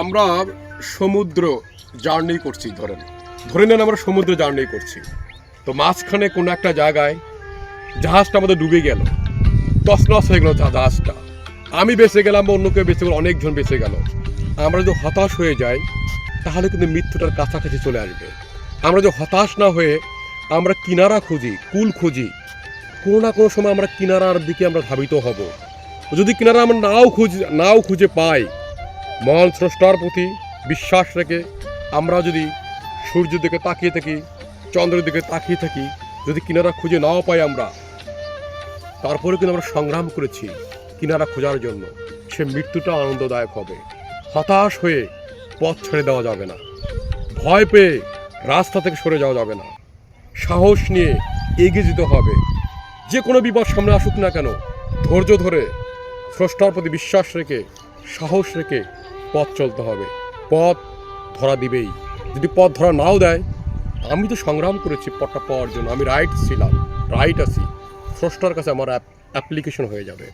আমরা সমুদ্র জার্নি করছি, ধরে নেন আমরা সমুদ্র জার্নি করছি। তো মাঝখানে কোনো একটা জায়গায় জাহাজটা আমাদের ডুবে গেল, তছনছ হয়ে গেল জাহাজটা। আমি বেঁচে গেলাম বা অন্য কেউ বেঁচে গেল, অনেকজন বেঁচে গেল। আমরা যদি হতাশ হয়ে যাই তাহলে কিন্তু মৃত্যুটার কাছাকাছি চলে আসবে। আমরা যদি হতাশ না হয়ে আমরা কিনারা খুঁজি, কুল খুঁজি, কোনো না কোনো সময় আমরা কিনারার দিকে আমরা ধাবিত হব। যদি কিনারা আমরা নাও খুঁজে পাই, মহান স্রষ্টার প্রতি বিশ্বাস রেখে আমরা যদি সূর্যের দিকে তাকিয়ে থাকি, চন্দ্রের দিকে তাকিয়ে থাকি, যদি কিনারা খুঁজে নাও পাই আমরা, তারপরে কিন্তু আমরা সংগ্রাম করেছি কিনারা খোঁজার জন্য, সে মৃত্যুটা আনন্দদায়ক হবে। হতাশ হয়ে পথ ছেড়ে দেওয়া যাবে না, ভয় পেয়ে রাস্তা থেকে সরে যাওয়া যাবে না, সাহস নিয়ে এগিয়ে যেতে হবে। যে কোনো বিপদ সামনে আসুক না কেন, ধৈর্য ধরে স্রষ্টার প্রতি বিশ্বাস রেখে সাহস রেখে পথ চলতে হবে। পথ ধরা দিবেই। যদি পথ ধরা নাও দেয়, আমি তো সংগ্রাম করেছি পথটা পাওয়ার জন্য, আমি রাইট ছিলাম, রাইট আছি, স্রষ্টার কাছে আমার অ্যাপ্লিকেশন হয়ে যাবে।